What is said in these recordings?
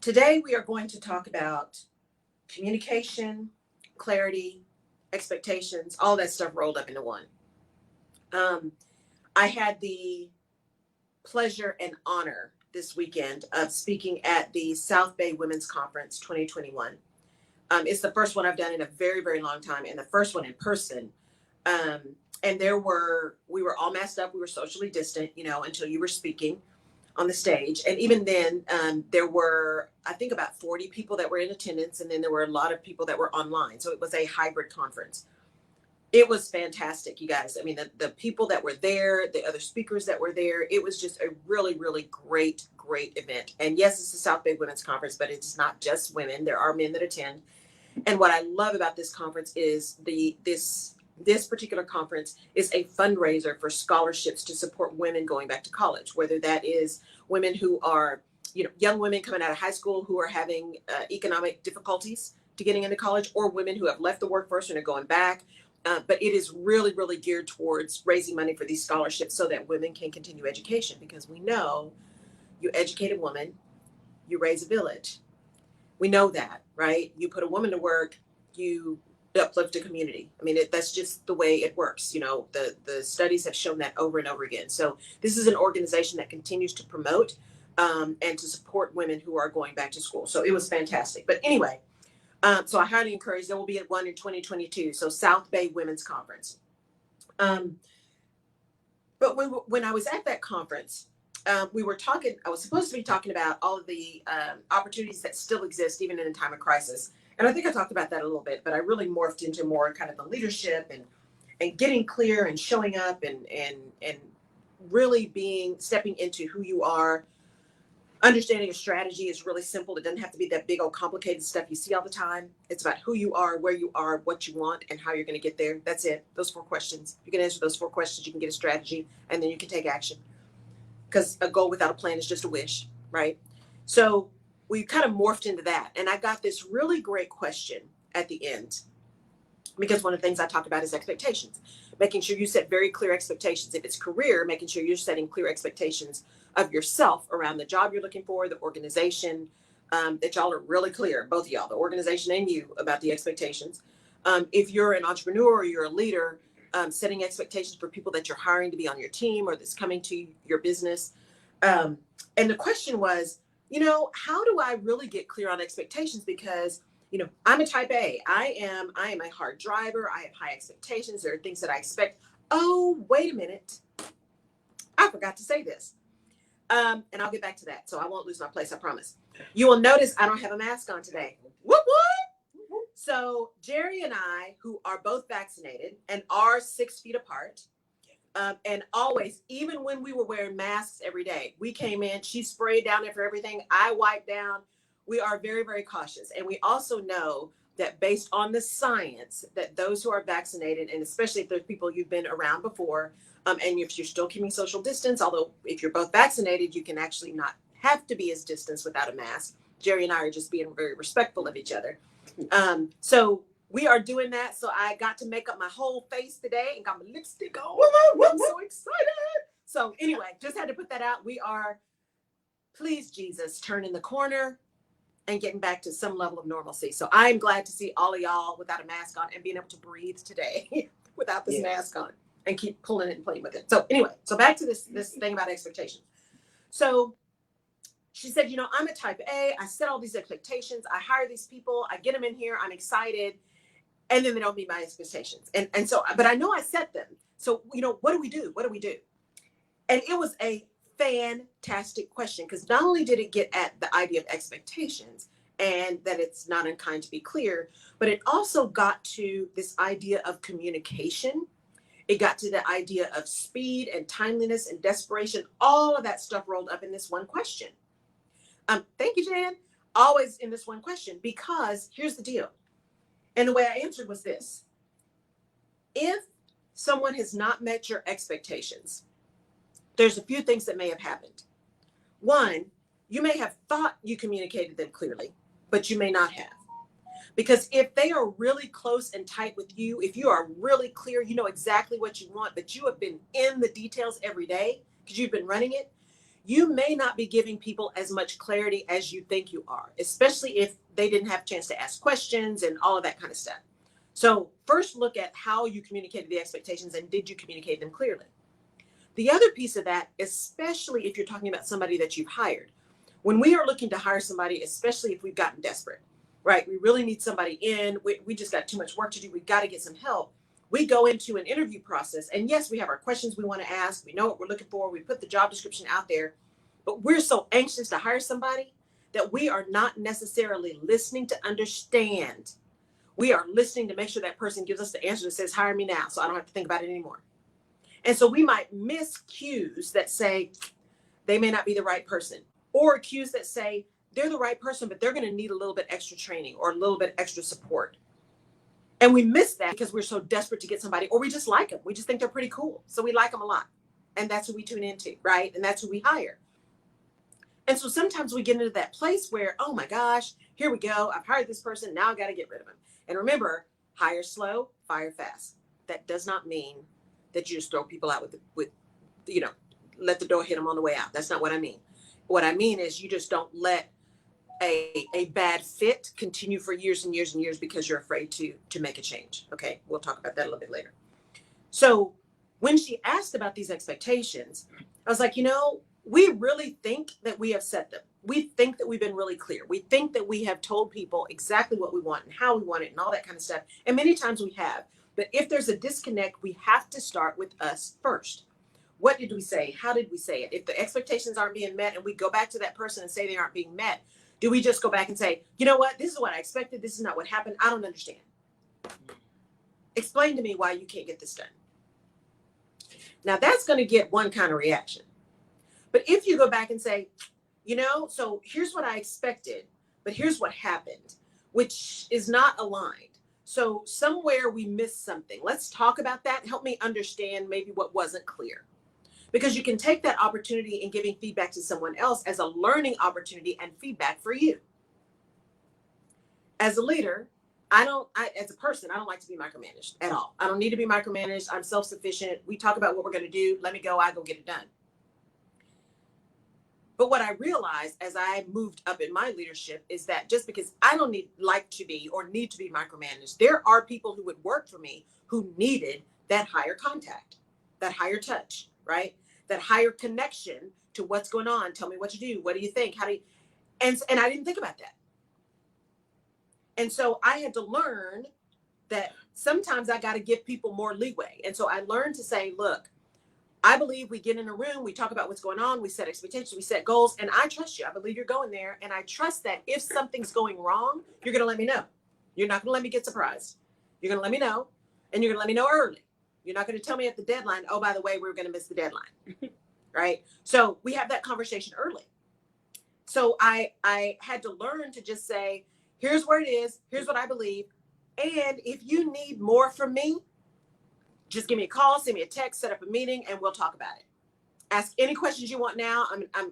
Today, we are going to talk about communication, clarity, expectations, all that stuff rolled up into one. Um, I had the pleasure and honor this weekend of speaking at the South Bay Women's Conference 2021. It's the first one I've done in a very, very long time, and the first one in person. Um, and we were all masked up. We were socially distant, until you were speaking on the stage. And even then, there were, I think, about 40 people that were in attendance. And then there were a lot of people that were online. So it was a hybrid conference. It was fantastic, you guys. I mean, the people that were there, the other speakers that were there, it was just a really, really great, great event. And yes, it's the South Bay Women's Conference, but it's not just women. There are men that attend. And what I love about this conference is this particular conference is a fundraiser for scholarships to support women going back to college, whether that is women who are, young women coming out of high school who are having economic difficulties to getting into college, or women who have left the workforce and are going back. But it is really, really geared towards raising money for these scholarships so that women can continue education, because we know you educate a woman, you raise a village. We know that, right? You put a woman to work, you uplift a community. I mean, that's just the way it works. The studies have shown that over and over again. So this is an organization that continues to promote and to support women who are going back to school. So it was fantastic. But anyway, so I highly encourage, there will be one in 2022. So South Bay Women's Conference. But when I was at that conference, I was supposed to be talking about all of the opportunities that still exist even in a time of crisis. And I think I talked about that a little bit, but I really morphed into more kind of the leadership and getting clear and showing up and really stepping into who you are. Understanding a strategy is really simple. It doesn't have to be that big old complicated stuff you see all the time. It's about who you are, where you are, what you want, and how you're going to get there. That's it. Those 4 questions. You can answer those 4 questions. You can get a strategy, and then you can take action. Because a goal without a plan is just a wish, right? So we kind of morphed into that. And I got this really great question at the end, because one of the things I talk about is expectations, making sure you set very clear expectations. If it's career, making sure you're setting clear expectations of yourself around the job you're looking for, the organization, that y'all are really clear, both of y'all, the organization and you, about the expectations. If you're an entrepreneur or you're a leader, setting expectations for people that you're hiring to be on your team or that's coming to your business. And the question was, how do I really get clear on expectations? Because, I'm a type A. I am a hard driver. I have high expectations. There are things that I expect. Oh, wait a minute. I forgot to say this. And I'll get back to that. So I won't lose my place, I promise. You will notice I don't have a mask on today. Whoop, whoop. So Jerry and I, who are both vaccinated and are 6 feet apart, and always, even when we were wearing masks every day, we came in, she sprayed down there for everything. I wiped down. We are very, very cautious. And we also know that based on the science, that those who are vaccinated, and especially if there's people you've been around before, and if you're still keeping social distance, although if you're both vaccinated, you can actually not have to be as distanced without a mask. Jerry and I are just being very respectful of each other. So we are doing that. So I got to make up my whole face today and got my lipstick on. I'm so excited. So anyway, just had to put that out. We are, please, Jesus, turning the corner and getting back to some level of normalcy. So I'm glad to see all of y'all without a mask on and being able to breathe today without this mask on and keep pulling it and playing with it. So anyway, so back to this thing about expectations. So she said, I'm a type A. I set all these expectations. I hire these people. I get them in here. I'm excited. And then they don't meet my expectations. And so, but I know I set them. So, what do we do? What do we do? And it was a fantastic question, because not only did it get at the idea of expectations and that it's not unkind to be clear, but it also got to this idea of communication. It got to the idea of speed and timeliness and desperation. All of that stuff rolled up in this one question. Thank you, Jan. Always in this one question, because here's the deal. And the way I answered was this. If someone has not met your expectations, there's a few things that may have happened. One, you may have thought you communicated them clearly, but you may not have. Because if they are really close and tight with you, if you are really clear, you know exactly what you want, but you have been in the details every day because you've been running it, you may not be giving people as much clarity as you think you are, especially if they didn't have a chance to ask questions and all of that kind of stuff. So first look at how you communicated the expectations and did you communicate them clearly? The other piece of that, especially if you're talking about somebody that you've hired, when we are looking to hire somebody, especially if we've gotten desperate, right? We really need somebody in, we just got too much work to do. We've got to get some help. We go into an interview process and yes, we have our questions we want to ask. We know what we're looking for. We put the job description out there, but we're so anxious to hire somebody that we are not necessarily listening to understand. We are listening to make sure that person gives us the answer that says, hire me now, so I don't have to think about it anymore. And so we might miss cues that say they may not be the right person, or cues that say they're the right person, but they're going to need a little bit extra training or a little bit extra support. And we miss that because we're so desperate to get somebody, or we just like them. We just think they're pretty cool. So we like them a lot. And that's who we tune into, right? And that's who we hire. And so sometimes we get into that place where, oh my gosh, here we go. I've hired this person. Now I got to get rid of him. And remember, hire slow, fire fast. That does not mean that you just throw people out with let the door hit them on the way out. That's not what I mean. What I mean is you just don't let a bad fit continue for years and years and years because you're afraid to make a change. Okay, we'll talk about that a little bit later. So when she asked about these expectations, I was like, we really think that we have set them. We think that we've been really clear. We think that we have told people exactly what we want and how we want it and all that kind of stuff. And many times we have. But if there's a disconnect, we have to start with us first. What did we say? How did we say it? If the expectations aren't being met and we go back to that person and say they aren't being met, do we just go back and say, you know what? This is what I expected. This is not what happened. I don't understand. Explain to me why you can't get this done. Now that's going to get one kind of reaction. But if you go back and say, so here's what I expected, but here's what happened, which is not aligned. So somewhere we missed something. Let's talk about that. Help me understand maybe what wasn't clear. Because you can take that opportunity in giving feedback to someone else as a learning opportunity and feedback for you. As a leader, as a person, I don't like to be micromanaged at all. I don't need to be micromanaged. I'm self-sufficient. We talk about what we're going to do. Let me go. I go get it done. But what I realized as I moved up in my leadership is that just because I don't need to be micromanaged, there are people who would work for me who needed that higher contact, that higher touch, right? That higher connection to what's going on. Tell me what you do. What do you think? How do you, and I didn't think about that. And so I had to learn that sometimes I got to give people more leeway. And so I learned to say, look, I believe we get in a room, we talk about what's going on, we set expectations, we set goals, and I trust you. I believe you're going there. And I trust that if something's going wrong, you're going to let me know. You're not going to let me get surprised. You're going to let me know, and you're going to let me know early. You're not going to tell me at the deadline, oh, by the way, we're going to miss the deadline, right? So we have that conversation early. So I had to learn to just say, here's where it is. Here's what I believe. And if you need more from me, just give me a call, send me a text, set up a meeting, and we'll talk about it. Ask any questions you want now.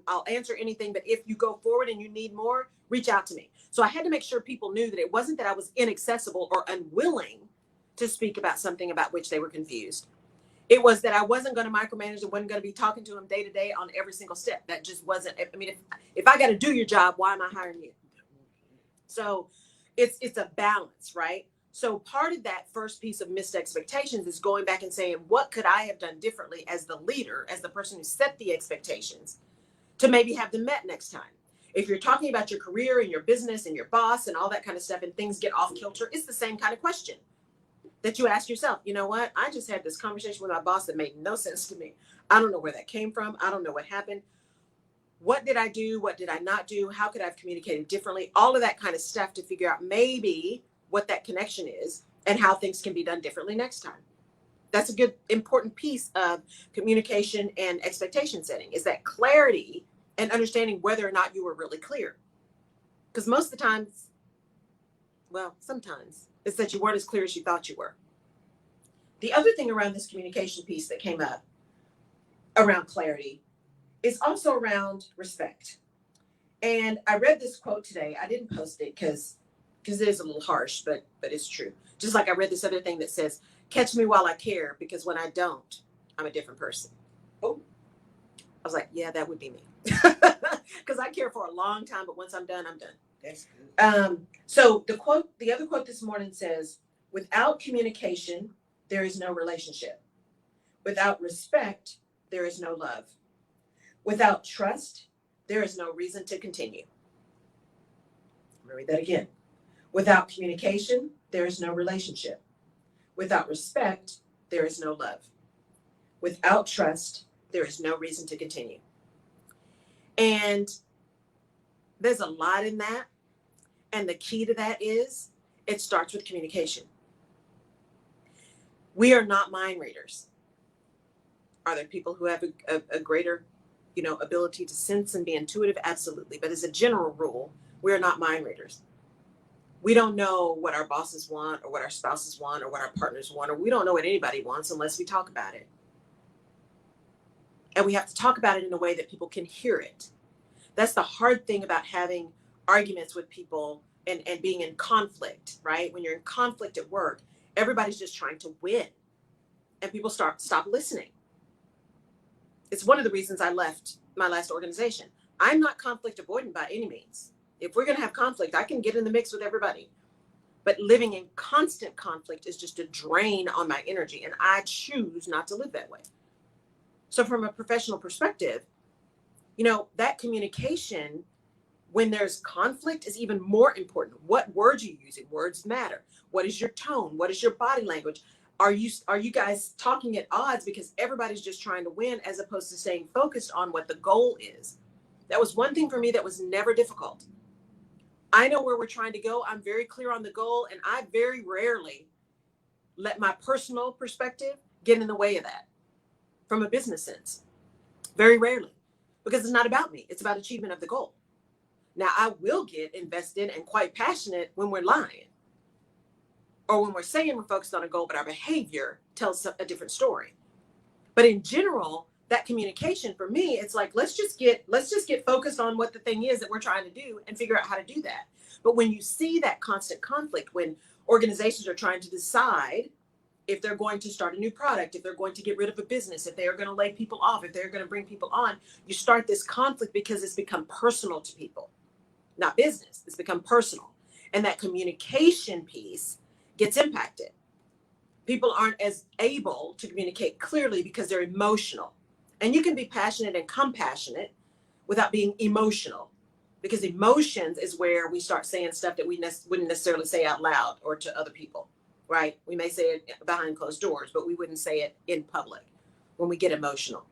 I'll answer anything. But if you go forward and you need more, reach out to me. So I had to make sure people knew that it wasn't that I was inaccessible or unwilling to speak about something about which they were confused. It was that I wasn't going to micromanage and wasn't going to be talking to them day to day on every single step. That just wasn't. I mean, if I got to do your job, why am I hiring you? So it's a balance, right? So part of that first piece of missed expectations is going back and saying, what could I have done differently as the leader, as the person who set the expectations, to maybe have them met next time? If you're talking about your career and your business and your boss and all that kind of stuff and things get off kilter, it's the same kind of question that you ask yourself. You know what? I just had this conversation with my boss that made no sense to me. I don't know where that came from. I don't know what happened. What did I do? What did I not do? How could I have communicated differently? All of that kind of stuff to figure out maybe what that connection is and how things can be done differently next time. That's a good, important piece of communication and expectation setting, is that clarity and understanding whether or not you were really clear. Because most of the times, well, sometimes it's that you weren't as clear as you thought you were. The other thing around this communication piece that came up around clarity is also around respect. And I read this quote today. I didn't post it because it is a little harsh, but it's true. Just like I read this other thing that says, catch me while I care, because when I don't, I'm a different person. Oh, I was like, yeah, that would be me. because I care for a long time, but once I'm done, I'm done. That's good. So the other quote this morning says, without communication, there is no relationship. Without respect, there is no love. Without trust, there is no reason to continue. I'm going to read that again. Without communication, there is no relationship. Without respect, there is no love. Without trust, there is no reason to continue. And there's a lot in that. And the key to that is it starts with communication. We are not mind readers. Are there people who have a greater, ability to sense and be intuitive? Absolutely. But as a general rule, we are not mind readers. We don't know what our bosses want or what our spouses want or what our partners want, or we don't know what anybody wants unless we talk about it. And we have to talk about it in a way that people can hear it. That's the hard thing about having arguments with people and being in conflict, right? When you're in conflict at work, everybody's just trying to win. And people stop listening. It's one of the reasons I left my last organization. I'm not conflict avoidant by any means. If we're going to have conflict, I can get in the mix with everybody. But living in constant conflict is just a drain on my energy, and I choose not to live that way. So from a professional perspective, that communication when there's conflict is even more important. What words are you using? Words matter. What is your tone? What is your body language? Are you guys talking at odds because everybody's just trying to win as opposed to staying focused on what the goal is? That was one thing for me that was never difficult. I know where we're trying to go. I'm very clear on the goal, and I very rarely let my personal perspective get in the way of that from a business sense. Very rarely, because it's not about me. It's about achievement of the goal. Now, I will get invested and quite passionate when we're lying or when we're saying we're focused on a goal, but our behavior tells a different story. But in general, that communication for me, it's like, let's just get focused on what the thing is that we're trying to do and figure out how to do that. But when you see that constant conflict, when organizations are trying to decide if they're going to start a new product, if they're going to get rid of a business, if they are going to lay people off, if they're going to bring people on, you start this conflict because it's become personal to people, not business. It's become personal. And that communication piece gets impacted. People aren't as able to communicate clearly because they're emotional. And you can be passionate and compassionate without being emotional, because emotions is where we start saying stuff that we wouldn't necessarily say out loud or to other people, right? We may say it behind closed doors, but we wouldn't say it in public when we get emotional.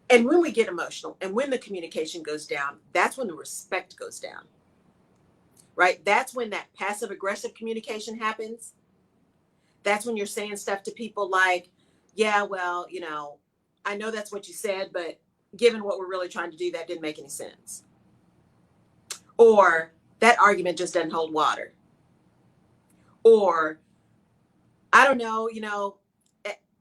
And when we get emotional and when the communication goes down, that's when the respect goes down, right? That's when that passive aggressive communication happens. That's when you're saying stuff to people like, yeah, well, I know that's what you said, but given what we're really trying to do, that didn't make any sense. Or that argument just doesn't hold water. Or, I don't know,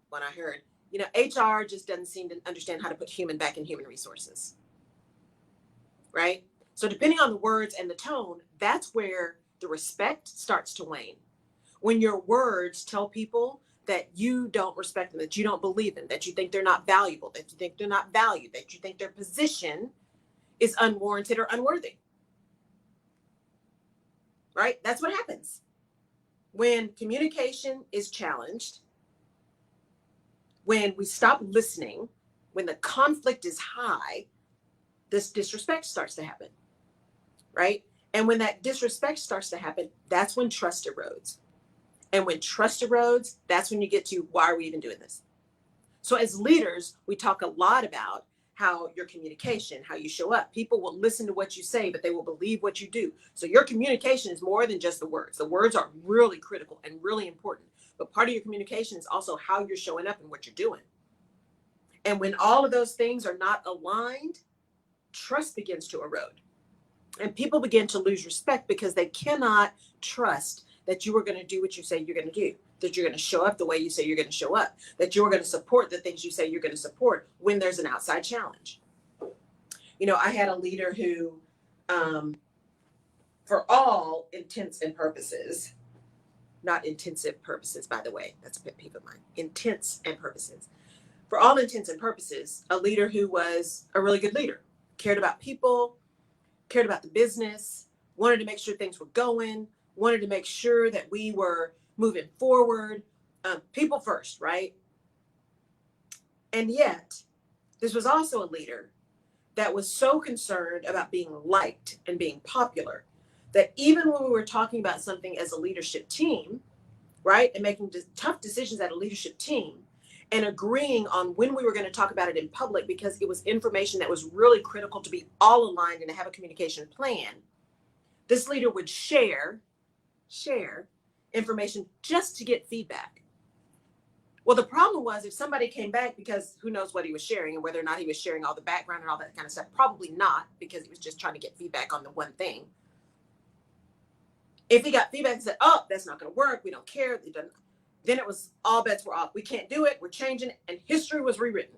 when I heard, HR just doesn't seem to understand how to put human back in human resources. Right? So depending on the words and the tone, that's where the respect starts to wane. When your words tell people that you don't respect them, that you don't believe them, that you think they're not valuable, that you think they're not valued, that you think their position is unwarranted or unworthy. Right? That's what happens. When communication is challenged, when we stop listening, when the conflict is high, this disrespect starts to happen, right? And when that disrespect starts to happen, that's when trust erodes. And when trust erodes, that's when you get to, why are we even doing this? So as leaders, we talk a lot about how your communication, how you show up. People will listen to what you say, but they will believe what you do. So your communication is more than just the words. The words are really critical and really important. But part of your communication is also how you're showing up and what you're doing. And when all of those things are not aligned, trust begins to erode. And people begin to lose respect because they cannot trust that you are going to do what you say you're going to do, that you're going to show up the way you say you're going to show up, that you're going to support the things you say you're going to support when there's an outside challenge. I had a leader who, for all intents and purposes, not intensive purposes, by the way, that's a pet peeve of mine, intents and purposes, for all intents and purposes, a leader who was a really good leader, cared about people, cared about the business, wanted to make sure things were going, wanted to make sure that we were moving forward, people first, right? And yet, this was also a leader that was so concerned about being liked and being popular that even when we were talking about something as a leadership team, right, and making tough decisions at a leadership team and agreeing on when we were going to talk about it in public because it was information that was really critical to be all aligned and to have a communication plan, this leader would share information just to get feedback. Well, the problem was if somebody came back, because who knows what he was sharing and whether or not he was sharing all the background and all that kind of stuff, probably not, because he was just trying to get feedback on the one thing. If he got feedback and said, oh, that's not going to work, we don't care, then it was all bets were off. We can't do it, we're changing it, and history was rewritten.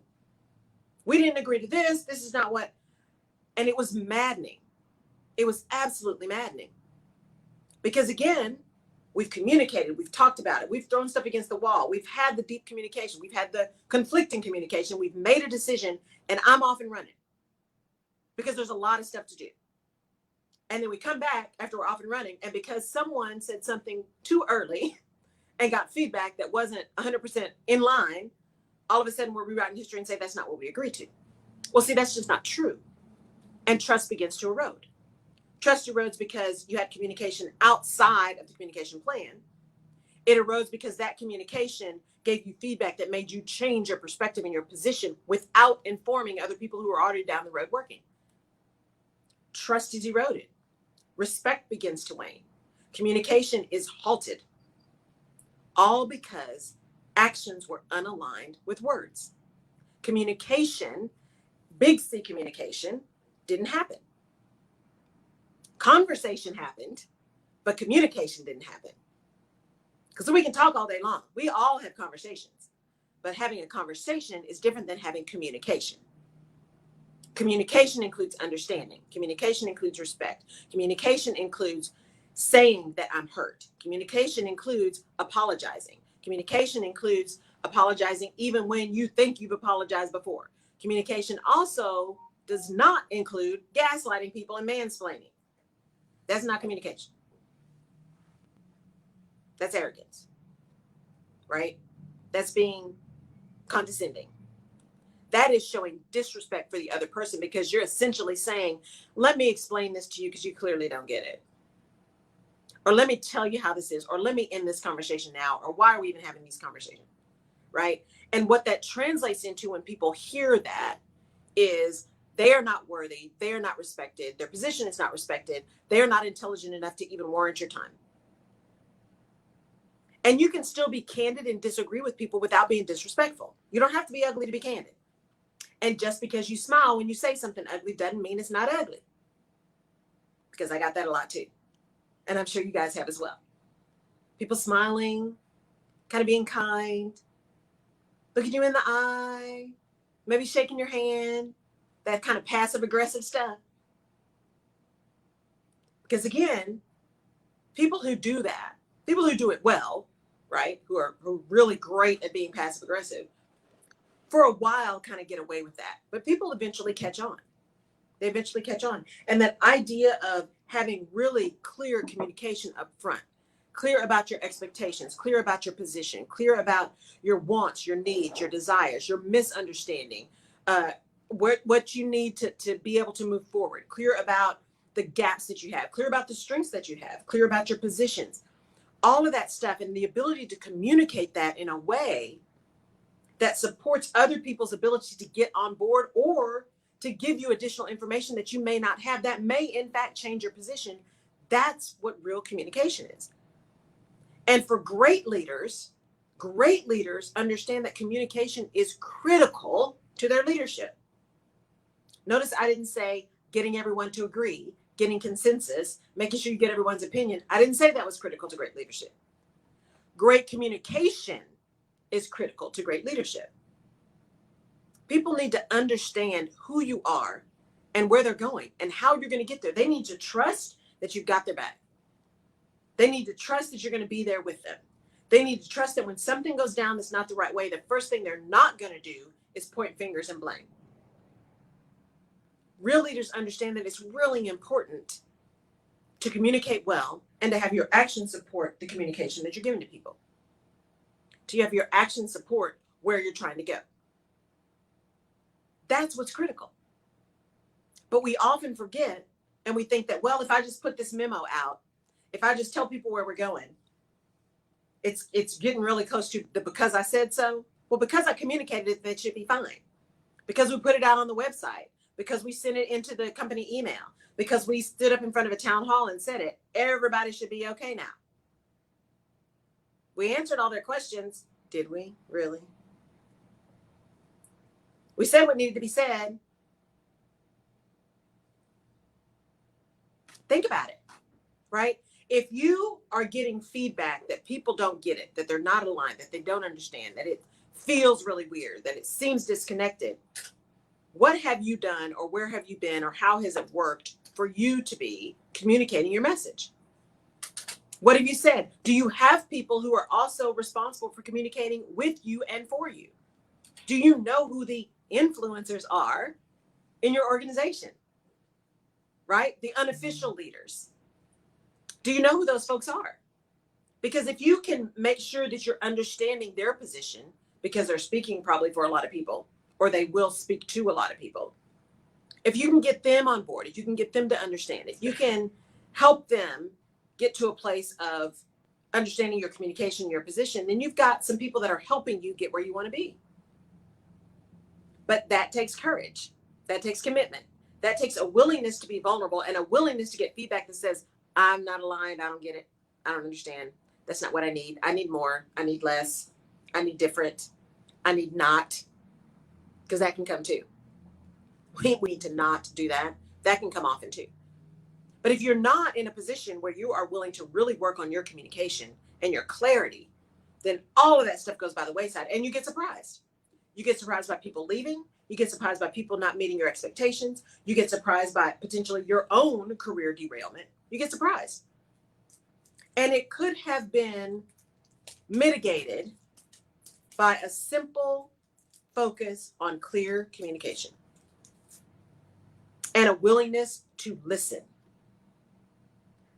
We didn't agree to this is not what, and it was maddening. It was absolutely maddening. Because again, we've communicated, we've talked about it, we've thrown stuff against the wall, we've had the deep communication, we've had the conflicting communication, we've made a decision, and I'm off and running because there's a lot of stuff to do. And then we come back after we're off and running, and because someone said something too early and got feedback that wasn't 100% in line, all of a sudden we're rewriting history and say that's not what we agreed to. Well, see, that's just not true. And trust begins to erode. Trust erodes because you had communication outside of the communication plan. It erodes because that communication gave you feedback that made you change your perspective and your position without informing other people who are already down the road working. Trust is eroded. Respect begins to wane. Communication is halted. All because actions were unaligned with words. Communication, big C communication, didn't happen. Conversation happened, but communication didn't happen. Because we can talk all day long. We all have conversations. But having a conversation is different than having communication. Communication includes understanding. Communication includes respect. Communication includes saying that I'm hurt. Communication includes apologizing. Communication includes apologizing even when you think you've apologized before. Communication also does not include gaslighting people and mansplaining. That's not communication. That's arrogance, right? That's being condescending. That is showing disrespect for the other person because you're essentially saying, let me explain this to you because you clearly don't get it. Or let me tell you how this is, or let me end this conversation now, or why are we even having these conversations, right? And what that translates into when people hear that is they are not worthy, they are not respected, their position is not respected, they are not intelligent enough to even warrant your time. And you can still be candid and disagree with people without being disrespectful. You don't have to be ugly to be candid. And just because you smile when you say something ugly doesn't mean it's not ugly. Because I got that a lot too. And I'm sure you guys have as well. People smiling, kind of being kind, looking you in the eye, maybe shaking your hand, that kind of passive aggressive stuff. Because again, people who do that, people who do it well, right, who are really great at being passive aggressive, for a while kind of get away with that. But people eventually catch on. They eventually catch on. And that idea of having really clear communication up front, clear about your expectations, clear about your position, clear about your wants, your needs, your desires, your misunderstanding, what you need to be able to move forward, clear about the gaps that you have, clear about the strengths that you have, clear about your positions, all of that stuff, and the ability to communicate that in a way that supports other people's ability to get on board or to give you additional information that you may not have that may in fact change your position. That's what real communication is. And for great leaders understand that communication is critical to their leadership. Notice I didn't say getting everyone to agree, getting consensus, making sure you get everyone's opinion. I didn't say that was critical to great leadership. Great communication is critical to great leadership. People need to understand who you are and where they're going and how you're going to get there. They need to trust that you've got their back. They need to trust that you're going to be there with them. They need to trust that when something goes down that's not the right way, the first thing they're not going to do is point fingers and blame. Real leaders understand that it's really important to communicate well and to have your actions support the communication that you're giving to people. To have your actions support where you're trying to go. That's what's critical. But we often forget, and we think that, well, if I just put this memo out, if I just tell people where we're going, it's getting really close to the because I said so. Well, because I communicated it, that should be fine. Because we put it out on the website, because we sent it into the company email, because we stood up in front of a town hall and said it, everybody should be okay now. We answered all their questions. Did we really? We said what needed to be said. Think about it, right? If you are getting feedback that people don't get it, that they're not aligned, that they don't understand, that it feels really weird, that it seems disconnected, what have you done, or where have you been, or how has it worked for you to be communicating your message? What have you said? Do you have people who are also responsible for communicating with you and for you? Do you know who the influencers are in your organization? Right? The unofficial leaders. Do you know who those folks are? Because if you can make sure that you're understanding their position, because they're speaking probably for a lot of people, or they will speak to a lot of people. If you can get them on board, if you can get them to understand, if you can help them get to a place of understanding your communication, your position, then you've got some people that are helping you get where you want to be. But that takes courage. That takes commitment. That takes a willingness to be vulnerable and a willingness to get feedback that says, I'm not aligned. I don't get it. I don't understand. That's not what I need. I need more. I need less. I need different. I need not. Because that can come too. We need to not do that. That can come often too. But if you're not in a position where you are willing to really work on your communication and your clarity, then all of that stuff goes by the wayside and you get surprised. You get surprised by people leaving. You get surprised by people not meeting your expectations. You get surprised by potentially your own career derailment. You get surprised. And it could have been mitigated by a simple focus on clear communication and a willingness to listen.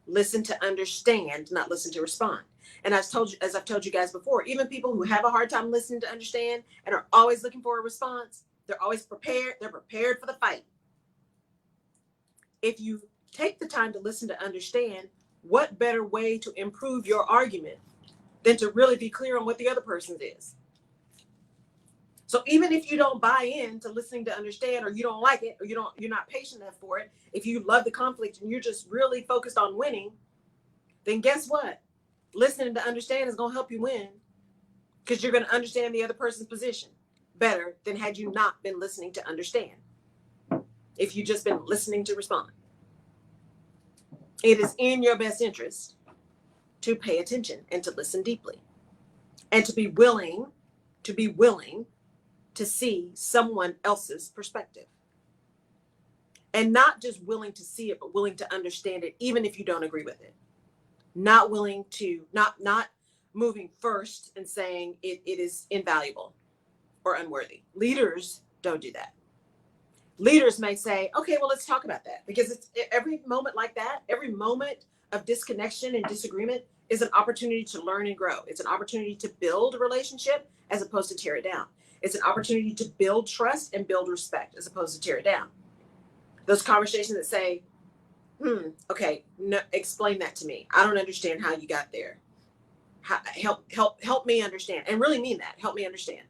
Listen to understand, not listen to respond. And as I've told you guys before, even people who have a hard time listening to understand and are always looking for a response, they're always prepared. They're prepared for the fight. If you take the time to listen to understand, what better way to improve your argument than to really be clear on what the other person's is? So even if you don't buy into listening to understand, or you don't like it, or you're not patient enough for it, if you love the conflict and you're just really focused on winning, then guess what? Listening to understand is going to help you win, because you're going to understand the other person's position better than had you not been listening to understand. If you just been listening to respond. It is in your best interest to pay attention and to listen deeply and to be willing to see someone else's perspective. And not just willing to see it, but willing to understand it, even if you don't agree with it. Not willing to, not moving first and saying it is invaluable or unworthy. Leaders don't do that. Leaders may say, okay, well, let's talk about that. Because it's every moment like that, every moment of disconnection and disagreement is an opportunity to learn and grow. It's an opportunity to build a relationship as opposed to tear it down. It's an opportunity to build trust and build respect as opposed to tear it down. Those conversations that say, okay, no, explain that to me. I don't understand how you got there. Help me understand. And really mean that. Help me understand.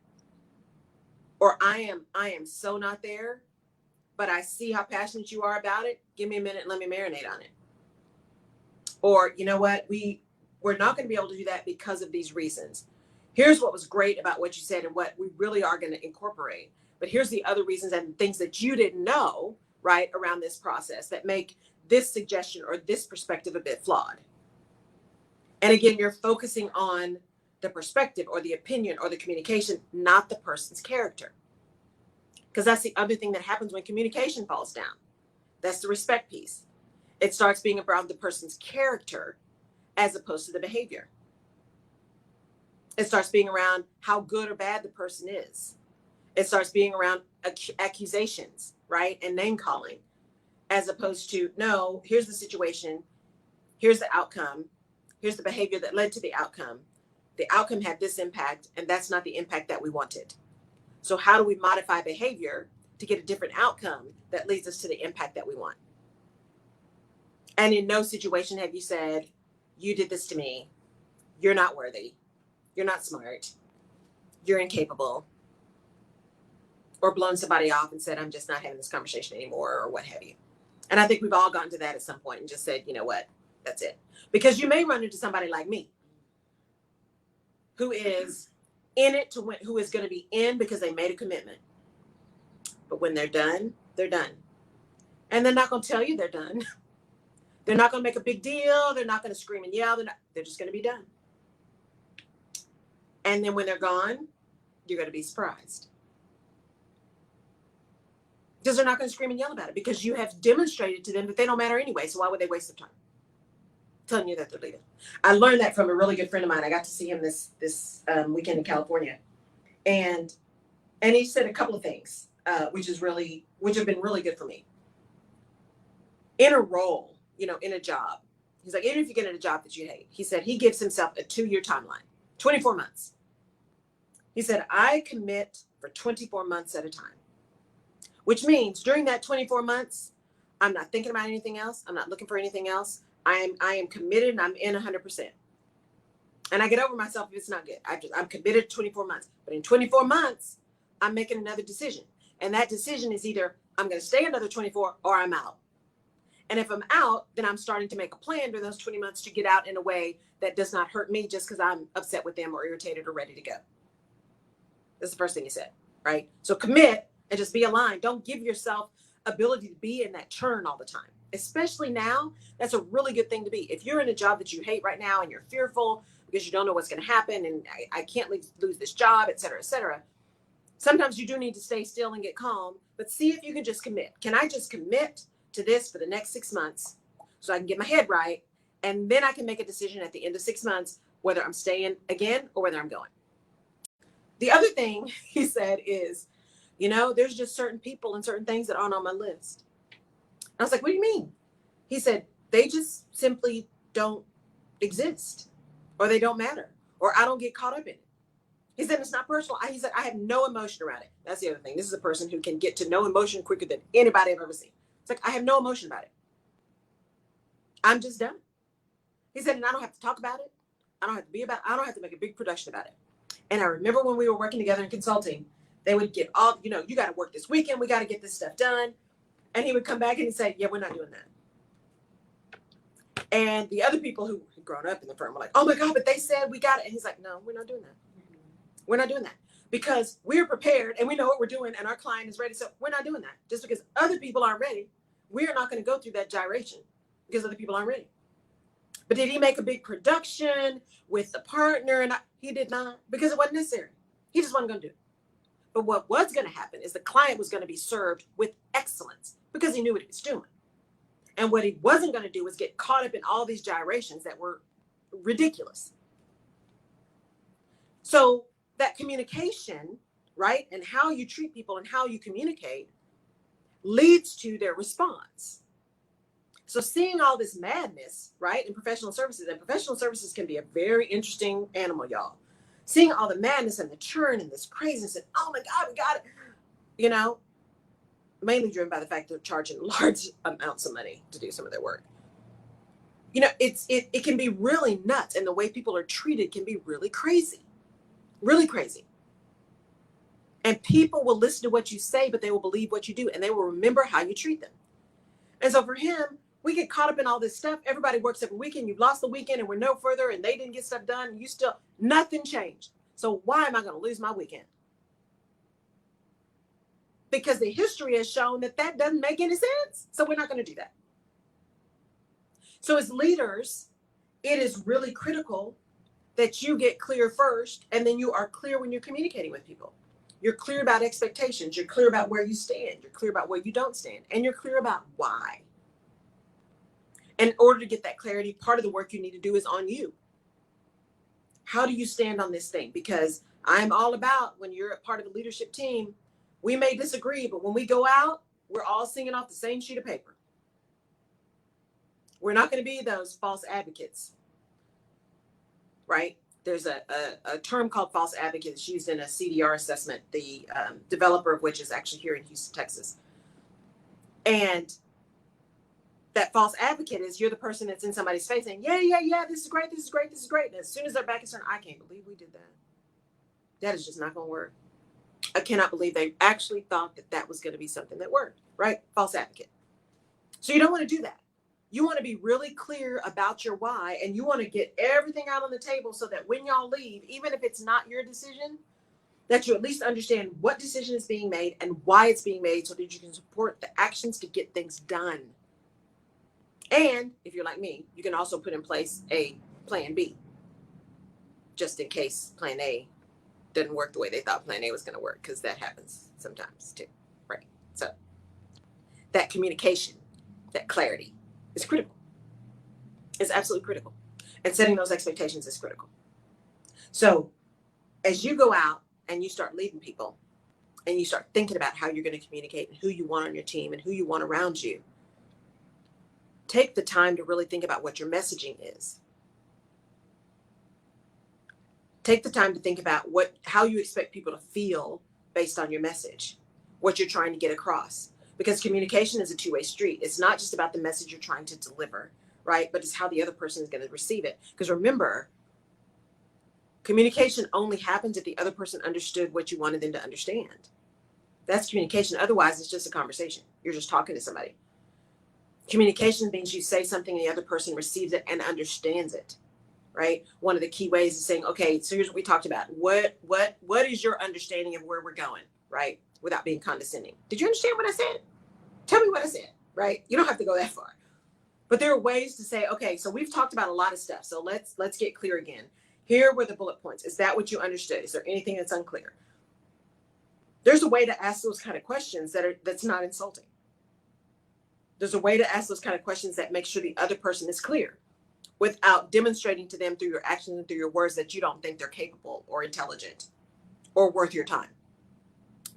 Or I am so not there, but I see how passionate you are about it. Give me a minute and let me marinate on it. Or, you know what, we're not going to be able to do that because of these reasons. Here's what was great about what you said and what we really are going to incorporate. But here's the other reasons and things that you didn't know, right, around this process that make this suggestion or this perspective a bit flawed. And again, you're focusing on the perspective or the opinion or the communication, not the person's character. Because that's the other thing that happens when communication falls down. That's the respect piece. It starts being around the person's character as opposed to the behavior. It starts being around how good or bad the person is, It starts being around accusations, right? And name calling, as opposed to, no, here's the situation. Here's the outcome. Here's the behavior that led to the outcome. The outcome had this impact, and that's not the impact that we wanted. So how do we modify behavior to get a different outcome that leads us to the impact that we want? And in no situation have you said, you did this to me. You're not worthy. You're not smart. You're incapable. Or blown somebody off and said, I'm just not having this conversation anymore, or what have you. And I think we've all gotten to that at some point and just said, you know what, that's it. Because you may run into somebody like me who is in it to win, who is going to be in because they made a commitment. But when they're done, they're done. And they're not going to tell you they're done. They're not going to make a big deal. They're not going to scream and yell. They're just going to be done. And then when they're gone, you're going to be surprised. Because they're not going to scream and yell about it, because you have demonstrated to them that they don't matter anyway. So why would they waste their time telling you that they're leaving? I learned that from a really good friend of mine. I got to see him this weekend in California, and he said a couple of things, which have been really good for me. In a role, in a job, he's like, even if you get in a job that you hate, he said he gives himself a 2-year timeline, 24 months. He said, I commit for 24 months at a time. Which means during that 24 months, I'm not thinking about anything else. I'm not looking for anything else. I am committed, and I'm in 100%. And I get over myself if it's not good. I'm committed to 24 months. But in 24 months, I'm making another decision. And that decision is either I'm going to stay another 24 or I'm out. And if I'm out, then I'm starting to make a plan during those 20 months to get out in a way that does not hurt me just because I'm upset with them or irritated or ready to go. That's the first thing he said, right? So commit. And just be aligned. Don't give yourself ability to be in that churn all the time. Especially now, that's a really good thing to be. If you're in a job that you hate right now and you're fearful because you don't know what's going to happen and I can't lose this job, et cetera, sometimes you do need to stay still and get calm, but see if you can just commit. Can I just commit to this for the next 6 months so I can get my head right? And then I can make a decision at the end of 6 months whether I'm staying again or whether I'm going. The other thing he said is, there's just certain people and certain things that aren't on my list. I was like, what do you mean? He said, they just simply don't exist, or they don't matter, or I don't get caught up in it. He said, it's not personal. He said, I have no emotion around it. That's the other thing. This is a person who can get to no emotion quicker than anybody I've ever seen. It's like, I have no emotion about it. I'm just done. He said, and I don't have to talk about it. I don't have to make a big production about it. And I remember when we were working together in consulting, they would get all, you got to work this weekend. We got to get this stuff done. And he would come back and he'd say, yeah, we're not doing that. And the other people who had grown up in the firm were like, oh my God, but they said we got it. And he's like, no, we're not doing that. We're not doing that because we're prepared and we know what we're doing and our client is ready. So we're not doing that. Just because other people aren't ready, we're not going to go through that gyration because other people aren't ready. But did he make a big production with the partner? And he did not, because it wasn't necessary. He just wasn't going to do it. But what was going to happen is the client was going to be served with excellence because he knew what he was doing. And what he wasn't going to do was get caught up in all these gyrations that were ridiculous. So that communication, right, and how you treat people and how you communicate leads to their response. So seeing all this madness, right, in professional services, and professional services can be a very interesting animal, y'all. Seeing all the madness and the churn and this craziness and, oh my God, we got it, mainly driven by the fact that they're charging large amounts of money to do some of their work. It can be really nuts, and the way people are treated can be really crazy, really crazy. And people will listen to what you say, but they will believe what you do, and they will remember how you treat them. And so for him, we get caught up in all this stuff. Everybody works every weekend. You've lost the weekend and we're no further and they didn't get stuff done. Nothing changed. So why am I going to lose my weekend? Because the history has shown that doesn't make any sense. So we're not going to do that. So as leaders, it is really critical that you get clear first, and then you are clear when you're communicating with people. You're clear about expectations. You're clear about where you stand. You're clear about where you don't stand. And you're clear about why. In order to get that clarity, part of the work you need to do is on you. How do you stand on this thing? Because I'm all about, when you're a part of a leadership team, We may disagree, but when we go out, we're all singing off the same sheet of paper. We're not going to be those false advocates, right? There's a term called false advocate that's used in a CDR assessment, the developer of which is actually here in Houston, Texas. And that false advocate is you're the person that's in somebody's face saying, yeah, this is great, this is great, this is great. And as soon as their back is turned, I can't believe we did that. That is just not going to work. I cannot believe they actually thought that that was going to be something that worked, right? False advocate. So you don't want to do that. You want to be really clear about your why, and you want to get everything out on the table so that when y'all leave, even if it's not your decision, that you at least understand what decision is being made and why it's being made so that you can support the actions to get things done. And if you're like me, you can also put in place a plan B, just in case plan A doesn't work the way they thought plan A was going to work, because that happens sometimes too, right? So that communication, that clarity is critical. It's absolutely critical. And setting those expectations is critical. So as you go out and you start leading people and you start thinking about how you're going to communicate and who you want on your team and who you want around you, take the time to really think about what your messaging is. Take the time to think about how you expect people to feel based on your message, what you're trying to get across. Because communication is a two-way street. It's not just about the message you're trying to deliver, right? But it's how the other person is going to receive it. Because remember, communication only happens if the other person understood what you wanted them to understand. That's communication. Otherwise, it's just a conversation. You're just talking to somebody. Communication means you say something and the other person receives it and understands it, right? One of the key ways is saying, okay, so here's what we talked about. What is your understanding of where we're going, right? Without being condescending. Did you understand what I said? Tell me what I said, right? You don't have to go that far. But there are ways to say, okay, so we've talked about a lot of stuff. So let's get clear again. Here were the bullet points. Is that what you understood? Is there anything that's unclear? There's a way to ask those kind of questions that's not insulting. There's a way to ask those kind of questions that make sure the other person is clear without demonstrating to them through your actions and through your words that you don't think they're capable or intelligent or worth your time.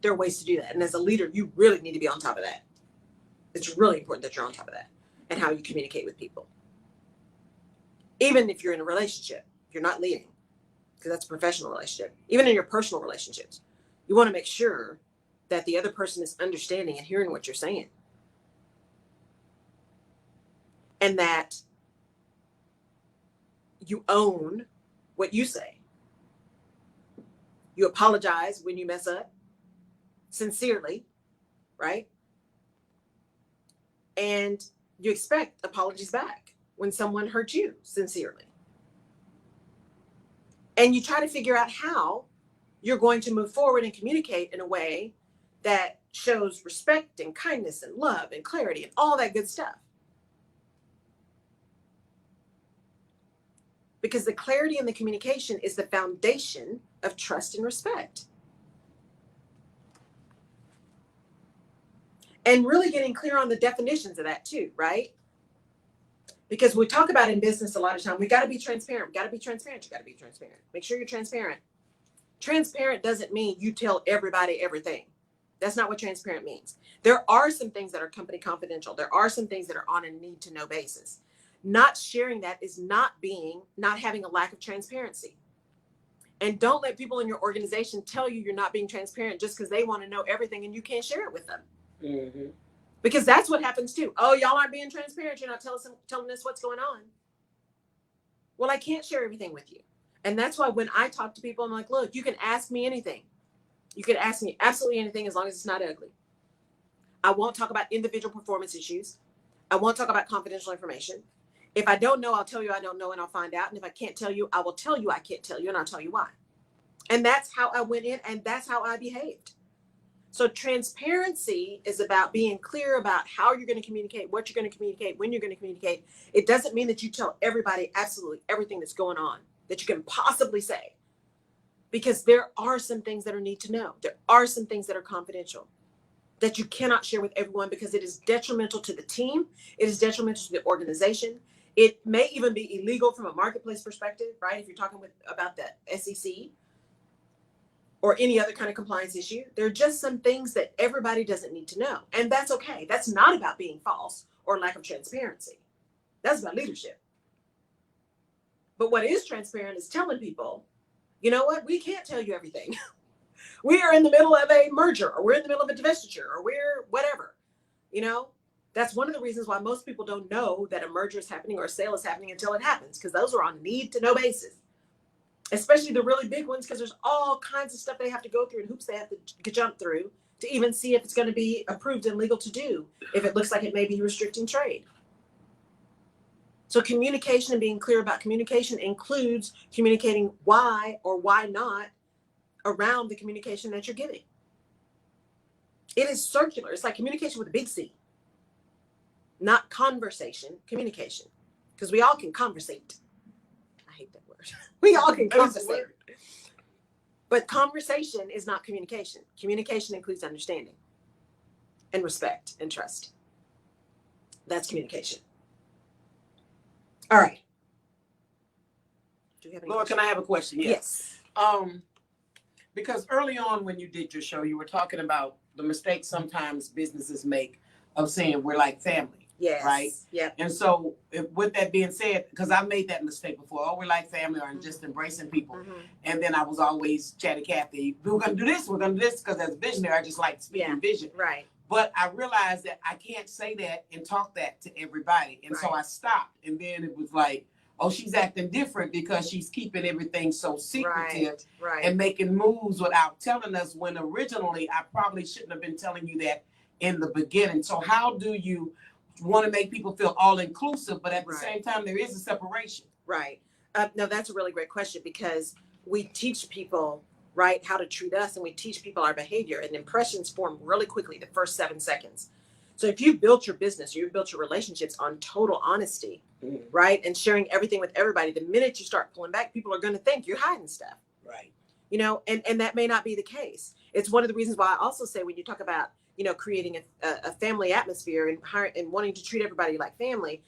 There are ways to do that. And as a leader, you really need to be on top of that. It's really important that you're on top of that and how you communicate with people. Even if you're in a relationship, if you're not leading, because that's a professional relationship, even in your personal relationships, you want to make sure that the other person is understanding and hearing what you're saying. And that you own what you say. You apologize when you mess up, sincerely, right? And you expect apologies back when someone hurt you sincerely. And you try to figure out how you're going to move forward and communicate in a way that shows respect and kindness and love and clarity and all that good stuff. Because the clarity and the communication is the foundation of trust and respect. And really getting clear on the definitions of that too, right? Because we talk about in business a lot of time, we got to be transparent. We got to be transparent. You got to be transparent. Make sure you're transparent. Transparent doesn't mean you tell everybody everything. That's not what transparent means. There are some things that are company confidential. There are some things that are on a need to know basis. Not sharing that is not having a lack of transparency. And don't let people in your organization tell you you're not being transparent just because they want to know everything and you can't share it with them. Mm-hmm. Because that's what happens too. Oh, y'all aren't being transparent. You're not telling us what's going on. Well, I can't share everything with you. And that's why when I talk to people, I'm like, look, you can ask me anything. You can ask me absolutely anything as long as it's not ugly. I won't talk about individual performance issues. I won't talk about confidential information. If I don't know, I'll tell you I don't know and I'll find out. And if I can't tell you, I will tell you I can't tell you and I'll tell you why. And that's how I went in and that's how I behaved. So transparency is about being clear about how you're going to communicate, what you're going to communicate, when you're going to communicate. It doesn't mean that you tell everybody absolutely everything that's going on that you can possibly say. Because there are some things that are need to know. There are some things that are confidential that you cannot share with everyone because it is detrimental to the team. It is detrimental to the organization. It may even be illegal from a marketplace perspective, right? If you're talking about the SEC. or any other kind of compliance issue. There are just some things that everybody doesn't need to know. And that's okay. That's not about being false or lack of transparency. That's about leadership. But what is transparent is telling people, you know what, we can't tell you everything. We are in the middle of a merger, or we're in the middle of a divestiture, or we're whatever. You know, that's one of the reasons why most people don't know that a merger is happening or a sale is happening until it happens, because those are on need to know basis. Especially the really big ones, because there's all kinds of stuff they have to go through and hoops they have to jump through to even see if it's going to be approved and legal to do, if it looks like it may be restricting trade. So communication and being clear about communication includes communicating why or why not around the communication that you're giving. It is circular. It's like communication with a big C, not conversation, communication, because we all can conversate. I hate that word. We all can conversate. But conversation is not communication. Communication includes understanding and respect and trust. That's communication. All right. Do you have any Laura, questions? can I have a question? Yes. Because early on when you did your show, you were talking about the mistakes sometimes businesses make of saying we're like family. Yes. Right? Yep. And so with that being said, because I made that mistake before, oh, we're like family, or just embracing people. Mm-hmm. And then I was always chatty Cathy, we're going to do this, because as a visionary, I just like speaking vision. Right. But I realized that I can't say that and talk that to everybody. And so I stopped. And then it was like, oh, she's acting different because she's keeping everything so secretive and making moves without telling us, when originally I probably shouldn't have been telling you that in the beginning. So how do you want to make people feel all inclusive, but at the same time, there is a separation? Right. No, that's a really great question, because we teach people, right, how to treat us, and we teach people our behavior, and impressions form really quickly the first 7 seconds. So if you've built your business, you've built your relationships on total honesty, right, and sharing everything with everybody, the minute you start pulling back, people are going to think you're hiding stuff. Right. You know, and that may not be the case. It's one of the reasons why I also say, when you talk about, you know, creating a family atmosphere and wanting to treat everybody like family,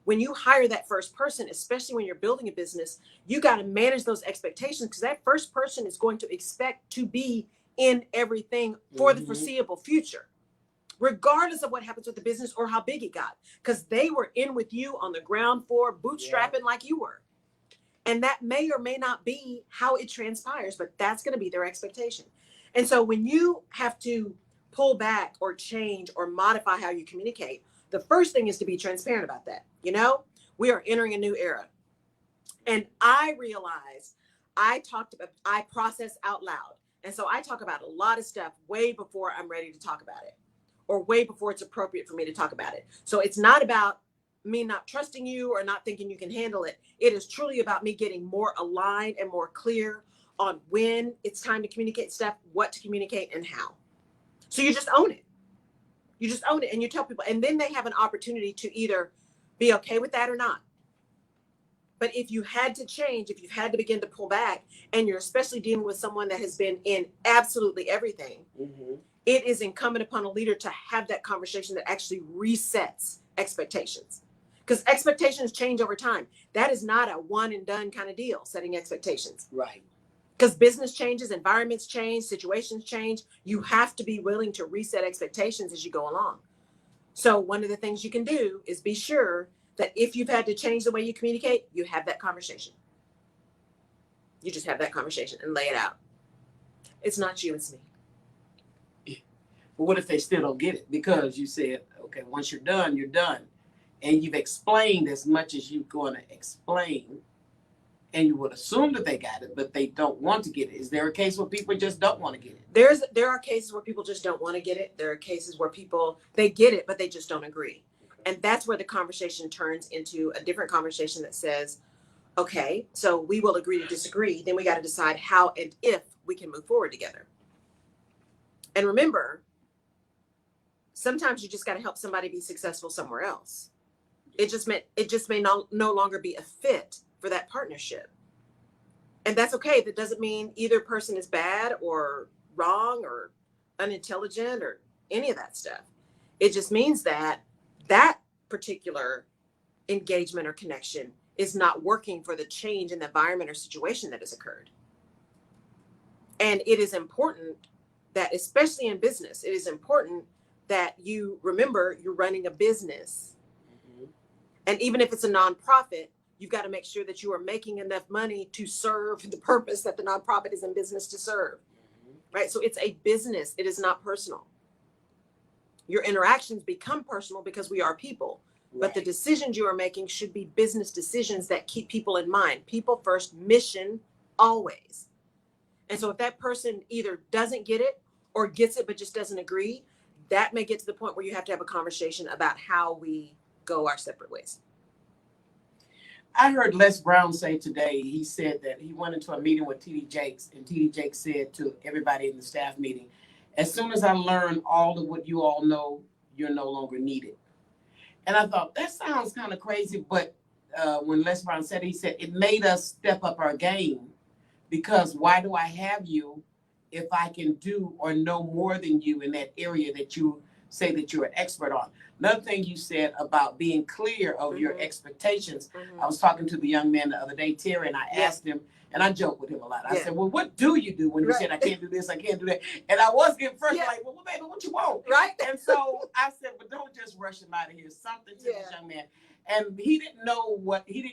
when you hire that first person, especially when you're building a business, you got to manage those expectations, because that first person is going to expect to be in everything for the foreseeable future, regardless of what happens with the business or how big it got, because they were in with you on the ground floor, bootstrapping like you were. And that may or may not be how it transpires, but that's going to be their expectation. And so when you have to pull back or change or modify how you communicate, the first thing is to be transparent about that. You know, we are entering a new era. And I realize I process out loud. And so I talk about a lot of stuff way before I'm ready to talk about it, or way before it's appropriate for me to talk about it. So it's not about me not trusting you or not thinking you can handle it. It is truly about me getting more aligned and more clear on when it's time to communicate stuff, what to communicate, and how. So you just own it. You just own it, and you tell people, and then they have an opportunity to either be okay with that or not. But if you had to change, if you've had to begin to pull back, and you're especially dealing with someone that has been in absolutely everything, it is incumbent upon a leader to have that conversation that actually resets expectations. Because expectations change over time. That is not a one and done kind of deal, setting expectations. Right. Because business changes, environments change, situations change. You have to be willing to reset expectations as you go along. So one of the things you can do is be sure that if you've had to change the way you communicate, you have that conversation. You just have that conversation and lay it out. It's not you, it's me. But what if they still don't get it? Because you said, okay, once you're done, you're done. And you've explained as much as you're going to explain. And you would assume that they got it, but they don't want to get it. Is there a case where people just don't want to get it? There are cases where people just don't want to get it. There are cases where they get it, but they just don't agree. And that's where the conversation turns into a different conversation that says, okay, so we will agree to disagree. Then we got to decide how and if we can move forward together. And remember, sometimes you just got to help somebody be successful somewhere else. It just may no longer be a fit for that partnership. And that's okay. That doesn't mean either person is bad or wrong or unintelligent or any of that stuff. It just means that that particular engagement or connection is not working for the change in the environment or situation that has occurred. And it is important that, especially in business, it is important that you remember you're running a business. Mm-hmm. And even if it's a nonprofit, you've got to make sure that you are making enough money to serve the purpose that the nonprofit is in business to serve. Mm-hmm. Right? So it's a business. It is not personal. Your interactions become personal because we are people. Right. But the decisions you are making should be business decisions that keep people in mind. People first, mission always. And so if that person either doesn't get it or gets it but just doesn't agree, that may get to the point where you have to have a conversation about how we go our separate ways. I heard Les Brown say today, he said that he went into a meeting with T.D. Jakes, and T.D. Jakes said to everybody in the staff meeting, as soon as I learn all of what you all know, you're no longer needed. And I thought, that sounds kind of crazy, but when Les Brown said it, he said, it made us step up our game, because why do I have you if I can do or know more than you in that area that you say that you're an expert on? Another thing you said about being clear of mm-hmm. your expectations. Mm-hmm. I was talking to the young man the other day, Terry, and I asked him, and I joke with him a lot. I said, well, what do you do when you said, I can't do this, I can't do that? And I was at first like, well, baby, what you want? Right. And so I said, but don't just rush him out of here. Something to this young man. And he didn't know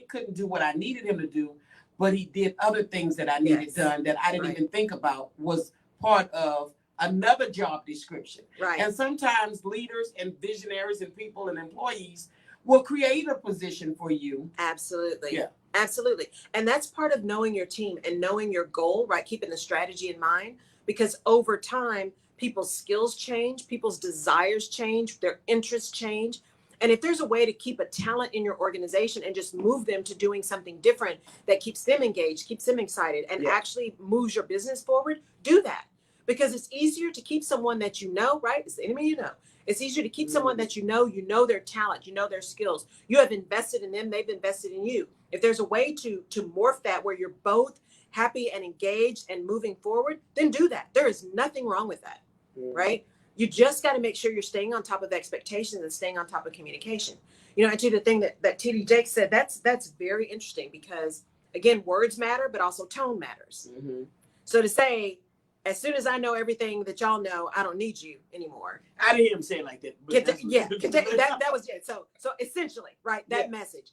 couldn't do what I needed him to do, but he did other things that I needed done that I didn't even think about was part of another job description. Right. And sometimes leaders and visionaries and people and employees will create a position for you. Absolutely. Yeah. Absolutely. And that's part of knowing your team and knowing your goal, right? Keeping the strategy in mind, because over time, people's skills change, people's desires change, their interests change. And if there's a way to keep a talent in your organization and just move them to doing something different that keeps them engaged, keeps them excited, and actually moves your business forward, do that. Because it's easier to keep someone that you know, right? It's the enemy you know. It's easier to keep someone that you know their talent, you know their skills. You have invested in them, they've invested in you. If there's a way to morph that where you're both happy and engaged and moving forward, then do that. There is nothing wrong with that, right? You just got to make sure you're staying on top of expectations and staying on top of communication. You know, and to the thing that T.D. Jakes said, that's very interesting because, again, words matter, but also tone matters. Mm-hmm. So to say, as soon as I know everything that y'all know, I don't need you anymore. I didn't hear him say it like that. That was it. So essentially, right, that message.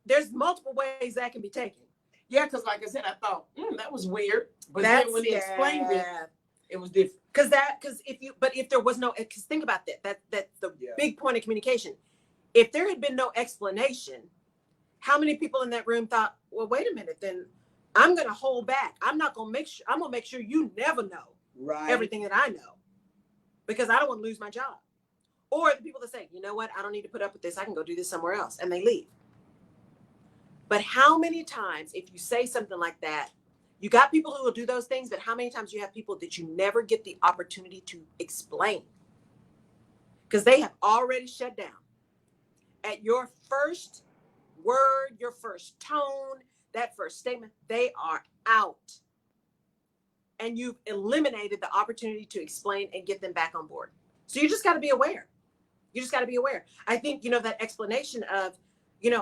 There's multiple ways that can be taken. Yeah, because like I said, I thought that was weird, but then when he explained it, it was different. Because if there was no, because think about that's the big point of communication. If there had been no explanation, how many people in that room thought, well, wait a minute, then I'm going to hold back. I'm going to make sure you never know everything that I know because I don't want to lose my job. Or the people that say, you know what, I don't need to put up with this. I can go do this somewhere else. And they leave. But how many times, if you say something like that, you got people who will do those things, but how many times you have people that you never get the opportunity to explain? Because they have already shut down. At your first word, your first tone, that first statement, they are out. And you've eliminated the opportunity to explain and get them back on board. So you just got to be aware. You just got to be aware. I think, that explanation of,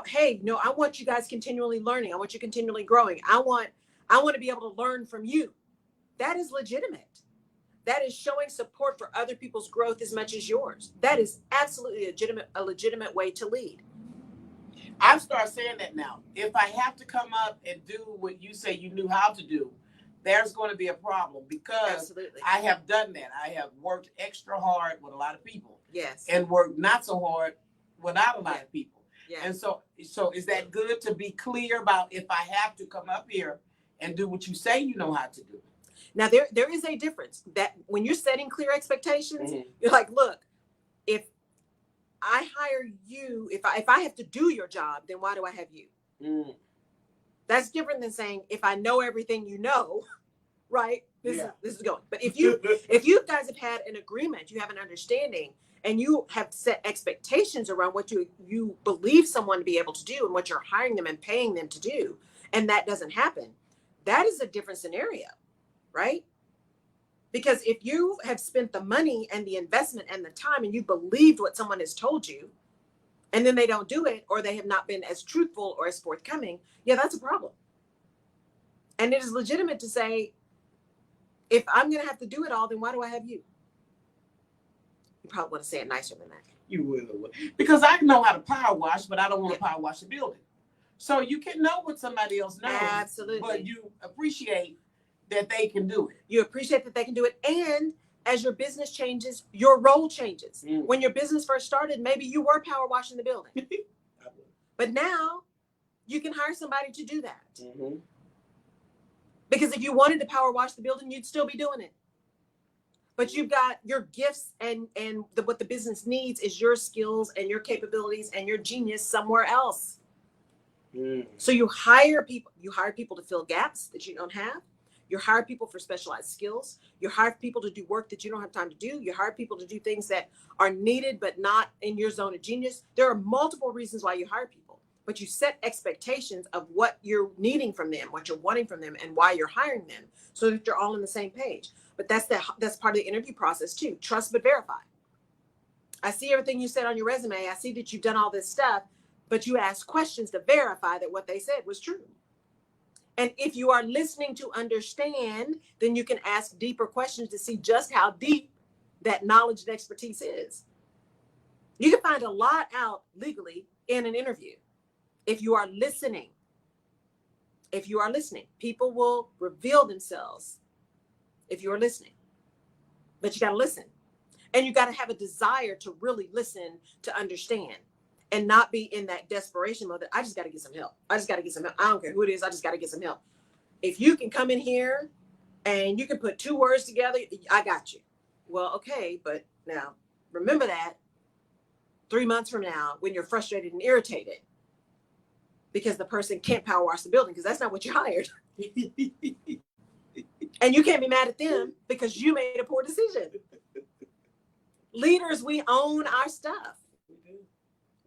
hey, I want you guys continually learning. I want you continually growing. I want to be able to learn from you. That is legitimate. That is showing support for other people's growth as much as yours. That is absolutely a legitimate way to lead. I've started saying that now. If I have to come up and do what you say you knew how to do, there's going to be a problem because I have done that. I have worked extra hard with a lot of people. Yes. And worked not so hard without a lot of people. Yeah. And so is that good to be clear about if I have to come up here and do what you say you know how to do? Now, there is a difference that when you're setting clear expectations, you're like, look, if I hire you, if I have to do your job, then why do I have you? That's different than saying, if I know everything you know, right? This is going. But if you guys have had an agreement, you have an understanding, and you have set expectations around what you believe someone to be able to do and what you're hiring them and paying them to do, and that doesn't happen, that is a different scenario, right? Because if you have spent the money and the investment and the time and you believed what someone has told you, and then they don't do it, or they have not been as truthful or as forthcoming, that's a problem. And it is legitimate to say, If I'm going to have to do it all, then why do I have you? You probably want to say it nicer than that. You will. Because I know how to power wash, but I don't want to power wash the building. So you can know what somebody else knows. Absolutely. But you appreciate that they can do it. You appreciate that they can do it. And as your business changes, your role changes. When your business first started, maybe you were power washing the building. But now you can hire somebody to do that. Mm-hmm. Because if you wanted to power wash the building, you'd still be doing it. But you've got your gifts and what the business needs is your skills and your capabilities and your genius somewhere else. So you hire people to fill gaps that you don't have. You hire people for specialized skills. You hire people to do work that you don't have time to do. You hire people to do things that are needed but not in your zone of genius. There are multiple reasons why you hire people, but you set expectations of what you're needing from them, what you're wanting from them, and why you're hiring them so that you're all on the same page. But that's part of the interview process too. Trust but verify. I see everything you said on your resume. I see that you've done all this stuff, but you asked questions to verify that what they said was true. And if you are listening to understand, then you can ask deeper questions to see just how deep that knowledge and expertise is. You can find a lot out legally in an interview if you are listening. If you are listening, people will reveal themselves if you are listening. But you got to listen. And you got to have a desire to really listen to understand and not be in that desperation mode that I just got to get some help. I just got to get some help. I don't care who it is. I just got to get some help. If you can come in here and you can put two words together, I got you. Well, okay. But now remember that 3 months from now, when you're frustrated and irritated because the person can't power wash the building, because that's not what you hired. And you can't be mad at them because you made a poor decision. Leaders, we own our stuff.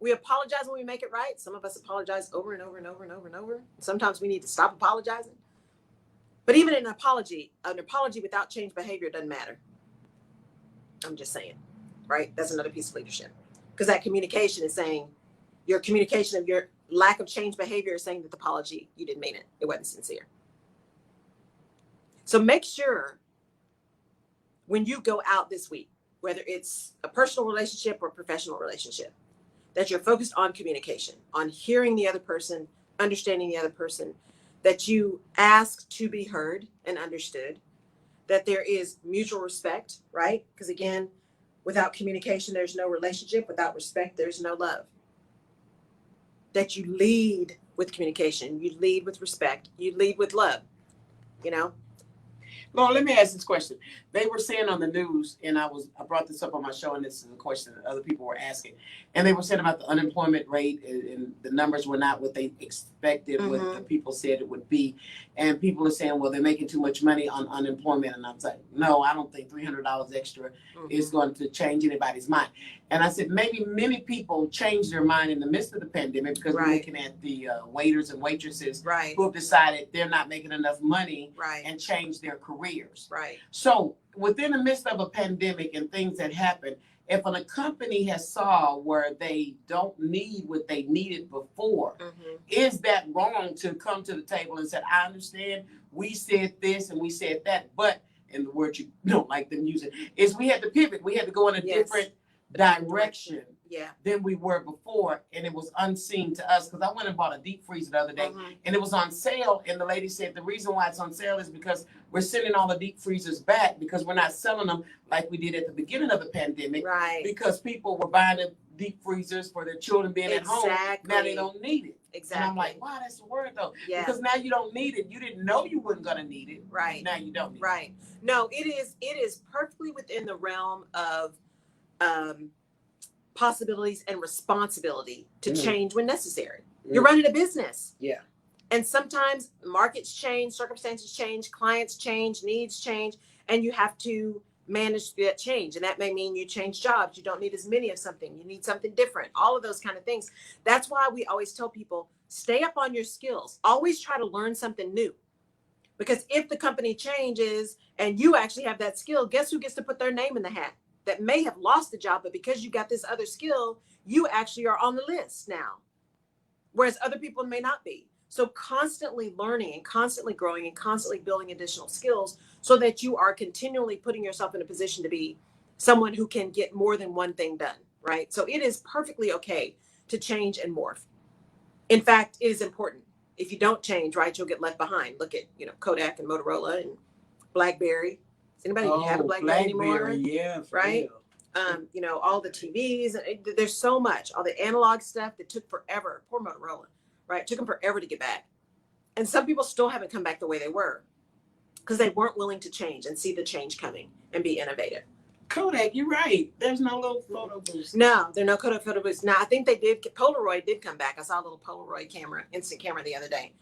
We apologize when we make it right. Some of us apologize over and over and over and over and over. Sometimes we need to stop apologizing. But even an apology without changed behavior doesn't matter. I'm just saying, right? That's another piece of leadership. Because that communication is saying, your communication of your lack of change behavior is saying that the apology, you didn't mean it. It wasn't sincere. So make sure when you go out this week, whether it's a personal relationship or a professional relationship, that you're focused on communication, on hearing the other person, understanding the other person, that you ask to be heard and understood, that there is mutual respect, right? Because again, without communication, there's no relationship. Without respect, there's no love. That you lead with communication, you lead with respect, you lead with love, you know? Well, let me ask this question. They were saying on the news, and I brought this up on my show, and this is a question that other people were asking. And they were saying about the unemployment rate, and the numbers were not what they expected, what the people said it would be. And people are saying, well, they're making too much money on unemployment. And I was like, no, I don't think $300 extra is going to change anybody's mind. And I said, maybe many people changed their mind in the midst of the pandemic because we're looking at the waiters and waitresses who have decided they're not making enough money and changed their careers. Right. So within the midst of a pandemic and things that happen, if a company has saw where they don't need what they needed before, is that wrong to come to the table and say, I understand we said this and we said that, but, and the word you don't like them using, is we had to pivot. We had to go in a different direction than we were before, and it was unseen to us. Because I went and bought a deep freezer the other day, and it was on sale, and the lady said the reason why it's on sale is because we're sending all the deep freezers back because we're not selling them like we did at the beginning of the pandemic, because people were buying the deep freezers for their children being at home. Now they don't need it. Exactly. And I'm like, wow, that's the word though. Yeah. Because now you don't need it. You didn't know you weren't going to need it. Right. Now you don't need it. No, it is perfectly within the realm of possibilities and responsibility to change when necessary. You're running a business. Yeah. And sometimes markets change, circumstances change, clients change, needs change, and you have to manage that change. And that may mean you change jobs. You don't need as many of something. You need something different. All of those kind of things. That's why we always tell people, stay up on your skills. Always try to learn something new. Because if the company changes and you actually have that skill, guess who gets to put their name in the hat? That may have lost the job, but because you got this other skill, you actually are on the list now. Whereas other people may not be. So constantly learning and constantly growing and constantly building additional skills so that you are continually putting yourself in a position to be someone who can get more than one thing done, right? So it is perfectly okay to change and morph. In fact, it is important. If you don't change, right, you'll get left behind. Look at, Kodak and Motorola and BlackBerry. Does anybody even have a BlackBerry anymore? Yeah, right? All the TVs. There's so much. All the analog stuff that took forever. Poor Motorola, right? It took them forever to get back. And some people still haven't come back the way they were because they weren't willing to change and see the change coming and be innovative. Kodak, you're right. There's no little photo booth. No, there are no Kodak photo booths. Now, I think they did. Polaroid did come back. I saw a little Polaroid camera, instant camera the other day.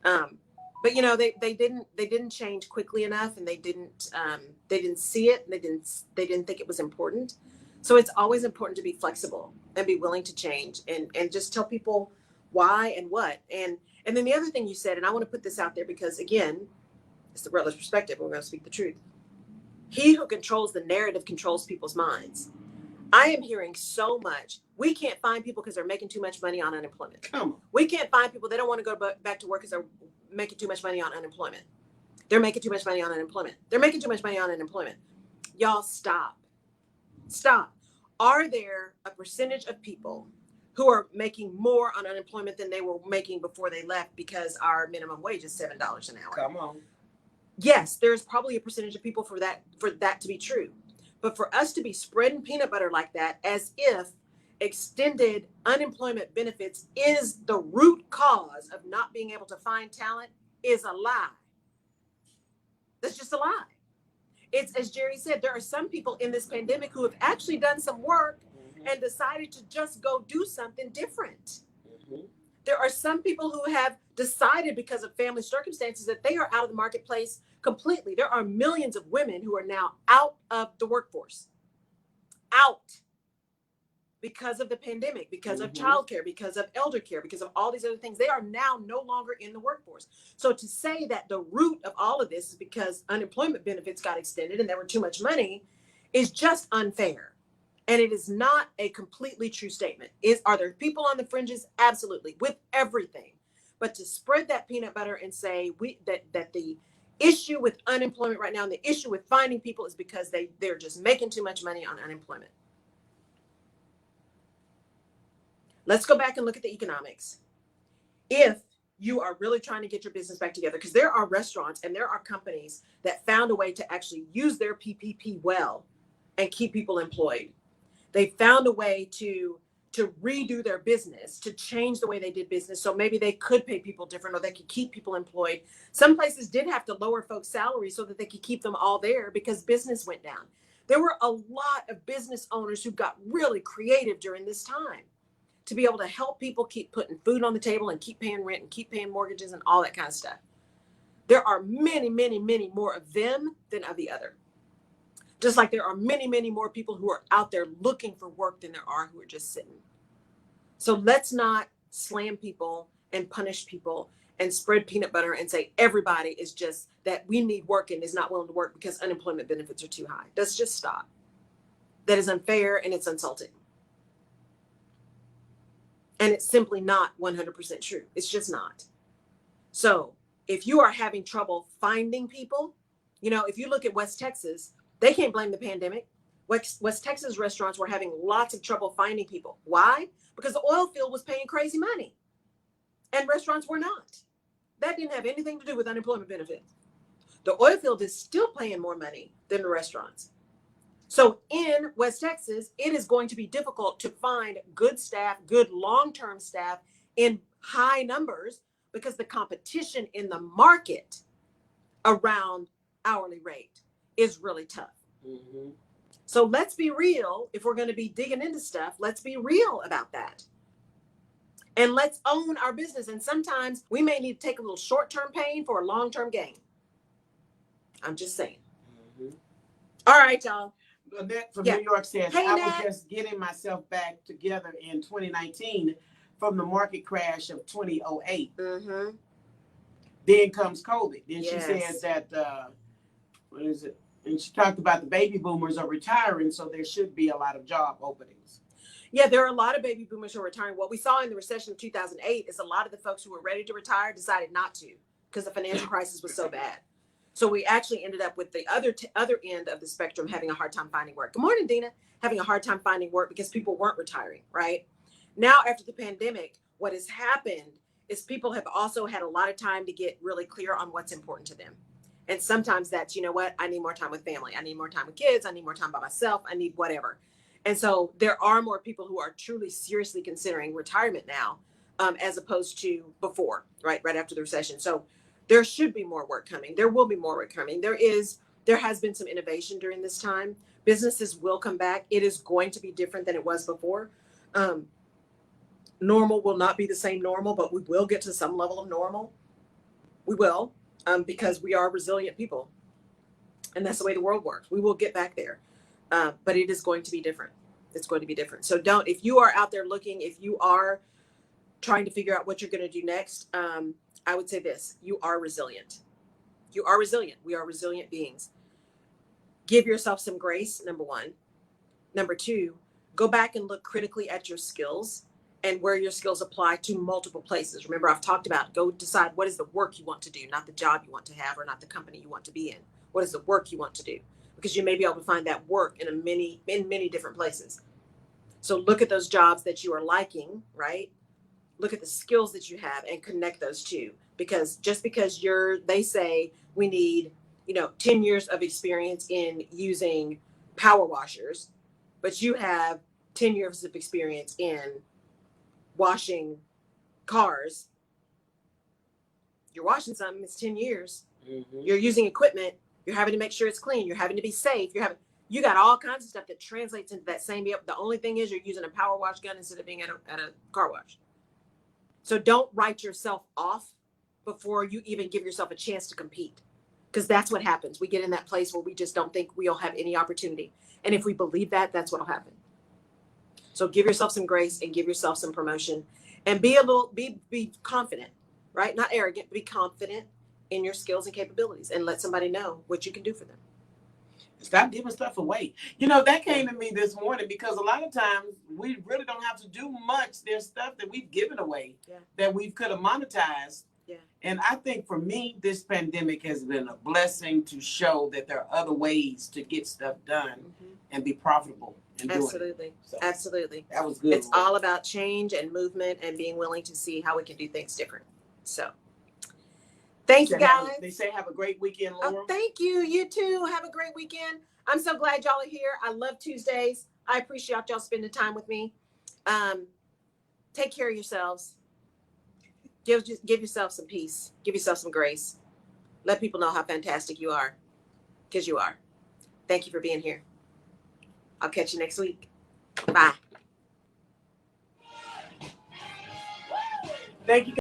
But they didn't change quickly enough, and they didn't see it, and they didn't think it was important. So it's always important to be flexible and be willing to change and just tell people why and what. And then the other thing you said, and I want to put this out there because again, it's the Rutledge perspective. We're going to speak the truth. He who controls the narrative controls people's minds. I am hearing so much. We can't find people because they're making too much money on unemployment. Come on. We can't find people. They don't want to go back to work because they're making too much money on unemployment. They're making too much money on unemployment. They're making too much money on unemployment. Y'all stop. Stop. Are there a percentage of people who are making more on unemployment than they were making before they left because our minimum wage is $7 an hour? Come on. Yes, there's probably a percentage of people for that to be true. But for us to be spreading peanut butter like that, as if extended unemployment benefits is the root cause of not being able to find talent, is a lie. That's just a lie. It's, as Jerry said, there are some people in this pandemic who have actually done some work and decided to just go do something different. There are some people who have decided because of family circumstances that they are out of the marketplace completely. There are millions of women who are now out of the workforce, out because of the pandemic, because of childcare, because of elder care, because of all these other things. They are now no longer in the workforce. So to say that the root of all of this is because unemployment benefits got extended and there were too much money is just unfair. And it is not a completely true statement. Are there people on the fringes? Absolutely, with everything. But to spread that peanut butter and say that the issue with unemployment right now and the issue with finding people is because they're just making too much money on unemployment. Let's go back and look at the economics. If you are really trying to get your business back together, because there are restaurants and there are companies that found a way to actually use their PPP well and keep people employed. They found a way to redo their business, to change the way they did business. So maybe they could pay people different or they could keep people employed. Some places did have to lower folks' salaries so that they could keep them all there because business went down. There were a lot of business owners who got really creative during this time to be able to help people keep putting food on the table and keep paying rent and keep paying mortgages and all that kind of stuff. There are many, many, many more of them than of the other. Just like there are many, many more people who are out there looking for work than there are who are just sitting. So let's not slam people and punish people and spread peanut butter and say everybody is just that we need work and is not willing to work because unemployment benefits are too high. Let's just stop. That is unfair and it's insulting. And it's simply not 100% true. It's just not. So if you are having trouble finding people, if you look at West Texas, they can't blame the pandemic. West Texas restaurants were having lots of trouble finding people. Why? Because the oil field was paying crazy money and restaurants were not. That didn't have anything to do with unemployment benefits. The oil field is still paying more money than the restaurants. So in West Texas, it is going to be difficult to find good staff, good long-term staff in high numbers because the competition in the market around hourly rate is really tough. So let's be real. If we're going to be digging into stuff, let's be real about that. And let's own our business. And sometimes we may need to take a little short-term pain for a long-term gain. I'm just saying. All right, y'all. Annette from New York says, I was just getting myself back together in 2019 from the market crash of 2008. Then comes COVID. Then she says that, what is it? And she talked about the baby boomers are retiring, so there should be a lot of job openings. Yeah, there are a lot of baby boomers who are retiring. What we saw in the recession of 2008 is a lot of the folks who were ready to retire decided not to because the financial crisis was so bad. So we actually ended up with the other end of the spectrum having a hard time finding work. Good morning, Dina. Having a hard time finding work because people weren't retiring, right? Now, after the pandemic, what has happened is people have also had a lot of time to get really clear on what's important to them. And sometimes that's, you know what, I need more time with family. I need more time with kids. I need more time by myself. I need whatever. And so there are more people who are truly seriously considering retirement now, as opposed to before, right after the recession. So there should be more work coming. There will be more work coming. There has been some innovation during this time. Businesses will come back. It is going to be different than it was before. Normal will not be the same normal, but we will get to some level of normal. We will, because we are resilient people. And that's the way the world works. We will get back there. But it is going to be different. It's going to be different. So if you are out there looking, if you are trying to figure out what you're going to do next, I would say this: you are resilient. You are resilient. We are resilient beings. Give yourself some grace, number one. Number two, go back and look critically at your skills and where your skills apply to multiple places. Remember, I've talked about, go decide what is the work you want to do, not the job you want to have or not the company you want to be in. What is the work you want to do? Because you may be able to find that work in many different places. So look at those jobs that you are liking, right? Look at the skills that you have and connect those two. Because just because they say we need, 10 years of experience in using power washers, but you have 10 years of experience in washing cars. You're washing something, it's 10 years. Mm-hmm. You're using equipment. You're having to make sure it's clean. You're having to be safe. You got all kinds of stuff that translates into that same. The only thing is you're using a power wash gun instead of being at a car wash. So don't write yourself off before you even give yourself a chance to compete, because that's what happens. We get in that place where we just don't think we'll have any opportunity. And if we believe that, that's what'll happen. So give yourself some grace and give yourself some promotion, and be confident, right? Not arrogant, but be confident in your skills and capabilities, and let somebody know what you can do for them. Stop giving stuff away. That came to me this morning because a lot of times we really don't have to do much. There's stuff that we've given away that we could have monetized. Yeah. And I think for me, this pandemic has been a blessing to show that there are other ways to get stuff done and be profitable. Absolutely. So absolutely. That was good. It's all about change and movement and being willing to see how we can do things different. So thank you, guys. They say have a great weekend, Laura. Oh, thank you. You too. Have a great weekend. I'm so glad y'all are here. I love Tuesdays. I appreciate y'all spending time with me. Take care of yourselves. Give yourself some peace. Give yourself some grace. Let people know how fantastic you are, because you are. Thank you for being here. I'll catch you next week. Bye. Thank you.